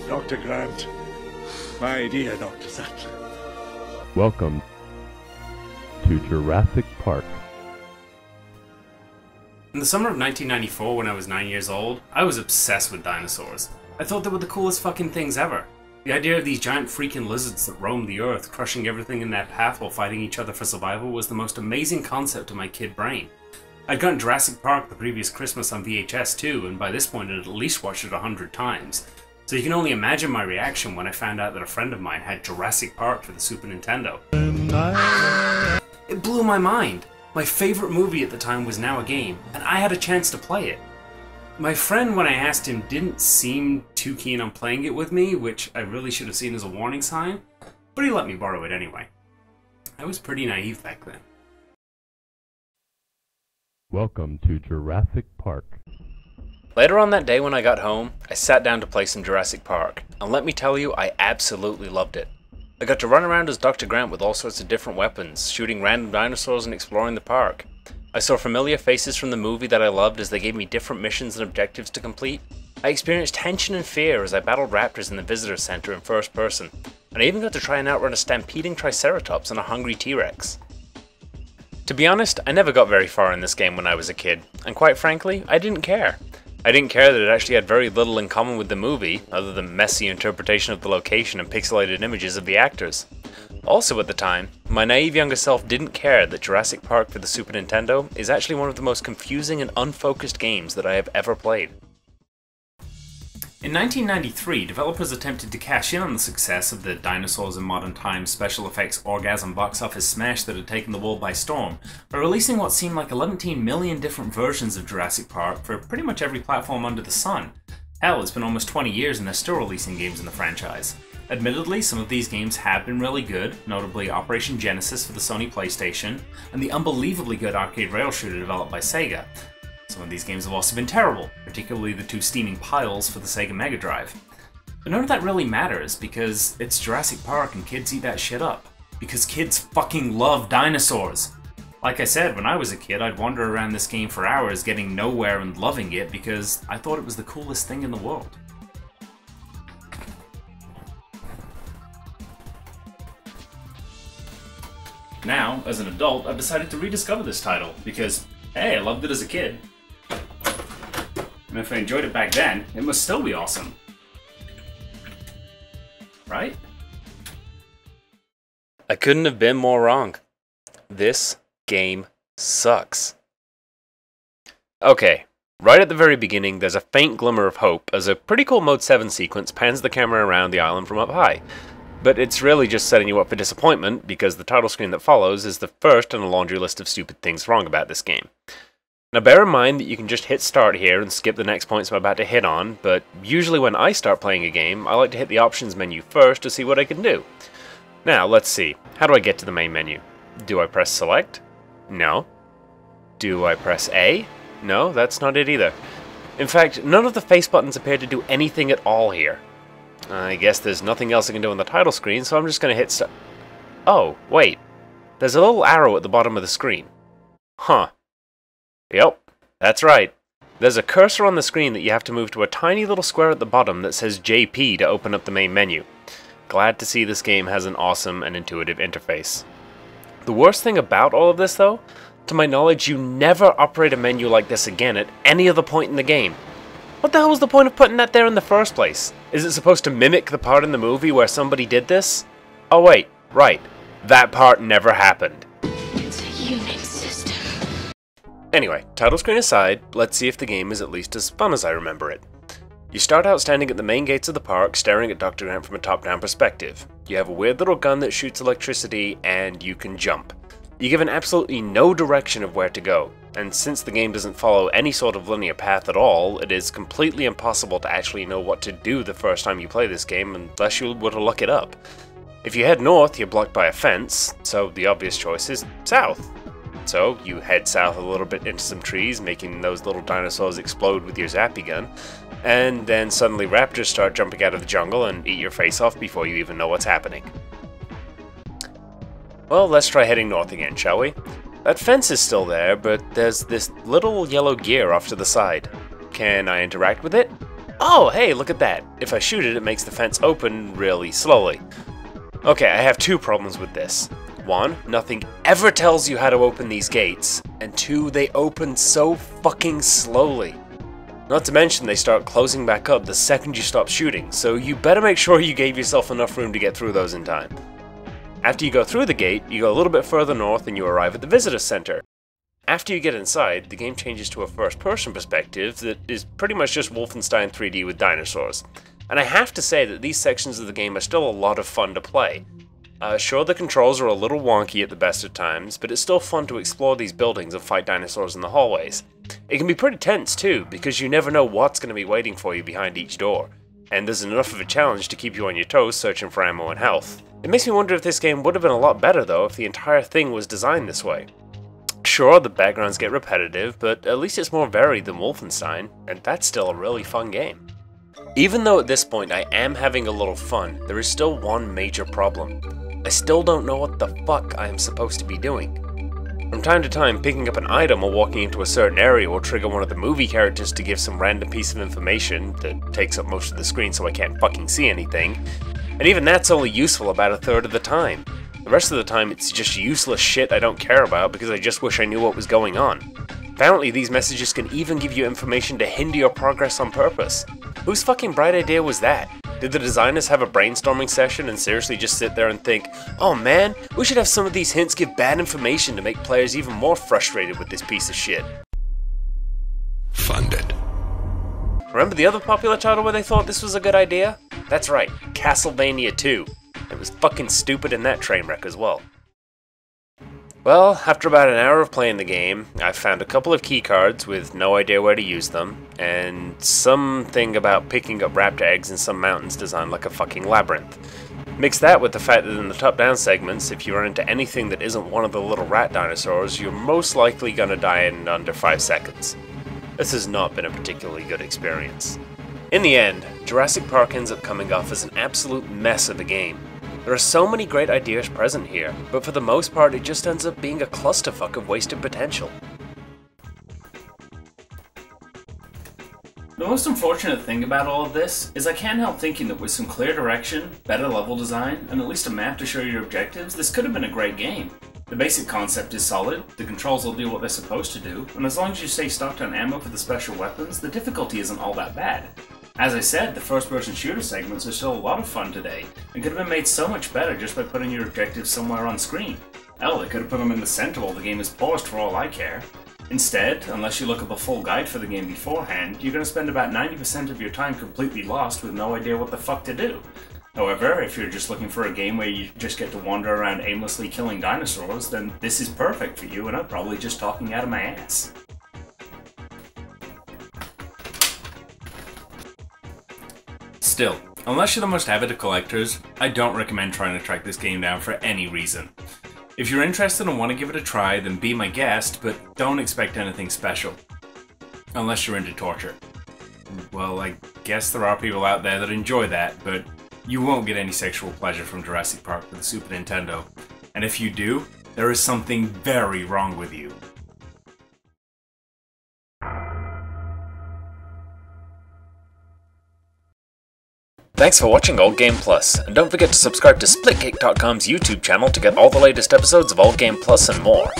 Dr. Grant, my dear Dr. Sattler. Welcome to Jurassic Park. In the summer of 1994, when I was 9 years old, I was obsessed with dinosaurs. I thought they were the coolest fucking things ever. The idea of these giant freaking lizards that roamed the earth, crushing everything in their path while fighting each other for survival, was the most amazing concept to my kid brain. I'd gotten Jurassic Park the previous Christmas on VHS too, and by this point I'd at least watched it 100 times. So you can only imagine my reaction when I found out that a friend of mine had Jurassic Park for the Super Nintendo. It blew my mind. My favorite movie at the time was now a game, and I had a chance to play it. My friend, when I asked him, didn't seem too keen on playing it with me, which I really should have seen as a warning sign, but he let me borrow it anyway. I was pretty naive back then. Welcome to Jurassic Park. Later on that day when I got home, I sat down to play some Jurassic Park, and let me tell you, I absolutely loved it. I got to run around as Dr. Grant with all sorts of different weapons, shooting random dinosaurs and exploring the park. I saw familiar faces from the movie that I loved as they gave me different missions and objectives to complete. I experienced tension and fear as I battled raptors in the visitor center in first person, and I even got to try and outrun a stampeding triceratops and a hungry T-Rex. To be honest, I never got very far in this game when I was a kid, and quite frankly, I didn't care. I didn't care that it actually had very little in common with the movie, other than messy interpretation of the location and pixelated images of the actors. Also at the time, my naive younger self didn't care that Jurassic Park for the Super Nintendo is actually one of the most confusing and unfocused games that I have ever played. In 1993, developers attempted to cash in on the success of the Dinosaurs in Modern Times special effects orgasm box office smash that had taken the world by storm by releasing what seemed like 11 million different versions of Jurassic Park for pretty much every platform under the sun. Hell, it's been almost 20 years and they're still releasing games in the franchise. Admittedly, some of these games have been really good, notably Operation Genesis for the Sony PlayStation, and the unbelievably good arcade rail shooter developed by Sega. Some of these games have also been terrible, particularly the two steaming piles for the Sega Mega Drive. But none of that really matters, because it's Jurassic Park and kids eat that shit up. Because kids fucking love dinosaurs! Like I said, when I was a kid, I'd wander around this game for hours getting nowhere and loving it because I thought it was the coolest thing in the world. Now, as an adult, I've decided to rediscover this title, because, hey, I loved it as a kid. And if I enjoyed it back then, it must still be awesome. Right? I couldn't have been more wrong. This game sucks. Okay, right at the very beginning, there's a faint glimmer of hope as a pretty cool Mode 7 sequence pans the camera around the island from up high. But it's really just setting you up for disappointment, because the title screen that follows is the first in a laundry list of stupid things wrong about this game. Now bear in mind that you can just hit start here and skip the next points I'm about to hit on, but usually when I start playing a game, I like to hit the options menu first to see what I can do. Now, let's see. How do I get to the main menu? Do I press select? No. Do I press A? No, that's not it either. In fact, none of the face buttons appear to do anything at all here. I guess there's nothing else I can do on the title screen, so I'm just going to hit start. Oh, wait. There's a little arrow at the bottom of the screen. Huh. Yep, that's right. There's a cursor on the screen that you have to move to a tiny little square at the bottom that says JP to open up the main menu. Glad to see this game has an awesome and intuitive interface. The worst thing about all of this, though, to my knowledge, you never operate a menu like this again at any other point in the game. What the hell was the point of putting that there in the first place? Is it supposed to mimic the part in the movie where somebody did this? Oh wait, right. That part never happened. It's a unit system. Anyway, title screen aside, let's see if the game is at least as fun as I remember it. You start out standing at the main gates of the park, staring at Dr. Grant from a top-down perspective. You have a weird little gun that shoots electricity, and you can jump. You're given absolutely no direction of where to go, and since the game doesn't follow any sort of linear path at all, it is completely impossible to actually know what to do the first time you play this game unless you were to look it up. If you head north, you're blocked by a fence, so the obvious choice is south. So you head south a little bit into some trees, making those little dinosaurs explode with your zappy gun, and then suddenly raptors start jumping out of the jungle and eat your face off before you even know what's happening. Well, let's try heading north again, shall we? That fence is still there, but there's this little yellow gear off to the side. Can I interact with it? Oh, hey, look at that. If I shoot it, it makes the fence open really slowly. Okay, I have two problems with this. One, nothing ever tells you how to open these gates, and two, they open so fucking slowly. Not to mention they start closing back up the second you stop shooting, so you better make sure you gave yourself enough room to get through those in time. After you go through the gate, you go a little bit further north and you arrive at the visitor center. After you get inside, the game changes to a first-person perspective that is pretty much just Wolfenstein 3D with dinosaurs. And I have to say that these sections of the game are still a lot of fun to play. Sure, the controls are a little wonky at the best of times, but it's still fun to explore these buildings and fight dinosaurs in the hallways. It can be pretty tense too, because you never know what's going to be waiting for you behind each door, and there's enough of a challenge to keep you on your toes searching for ammo and health. It makes me wonder if this game would have been a lot better though if the entire thing was designed this way. Sure, the backgrounds get repetitive, but at least it's more varied than Wolfenstein, and that's still a really fun game. Even though at this point I am having a little fun, there is still one major problem. I still don't know what the fuck I am supposed to be doing. From time to time, picking up an item or walking into a certain area will trigger one of the movie characters to give some random piece of information that takes up most of the screen so I can't fucking see anything, and even that's only useful about a third of the time. The rest of the time it's just useless shit I don't care about because I just wish I knew what was going on. Apparently these messages can even give you information to hinder your progress on purpose. Whose fucking bright idea was that? Did the designers have a brainstorming session and seriously just sit there and think, oh man, we should have some of these hints give bad information to make players even more frustrated with this piece of shit? Funded. Remember the other popular title where they thought this was a good idea? That's right, Castlevania 2. It was fucking stupid in that train wreck as well. Well, after about an hour of playing the game, I found a couple of keycards with no idea where to use them, and something about picking up raptor eggs in some mountains designed like a fucking labyrinth. Mix that with the fact that in the top-down segments, if you run into anything that isn't one of the little rat dinosaurs, you're most likely gonna die in under 5 seconds. This has not been a particularly good experience. In the end, Jurassic Park ends up coming off as an absolute mess of a game. There are so many great ideas present here, but for the most part it just ends up being a clusterfuck of wasted potential. The most unfortunate thing about all of this is I can't help thinking that with some clear direction, better level design, and at least a map to show your objectives, this could have been a great game. The basic concept is solid, the controls will do what they're supposed to do, and as long as you stay stocked on ammo for the special weapons, the difficulty isn't all that bad. As I said, the first-person shooter segments are still a lot of fun today, and could have been made so much better just by putting your objectives somewhere on screen. Hell, they could have put them in the center while the game is paused for all I care. Instead, unless you look up a full guide for the game beforehand, you're going to spend about 90% of your time completely lost with no idea what the fuck to do. However, if you're just looking for a game where you just get to wander around aimlessly killing dinosaurs, then this is perfect for you, and I'm probably just talking out of my ass. Still, unless you're the most avid of collectors, I don't recommend trying to track this game down for any reason. If you're interested and want to give it a try, then be my guest, but don't expect anything special. Unless you're into torture. Well, I guess there are people out there that enjoy that, but you won't get any sexual pleasure from Jurassic Park for the Super Nintendo. And if you do, there is something very wrong with you. Thanks for watching Old Game Plus, and don't forget to subscribe to SplitGate.com's YouTube channel to get all the latest episodes of Old Game Plus and more.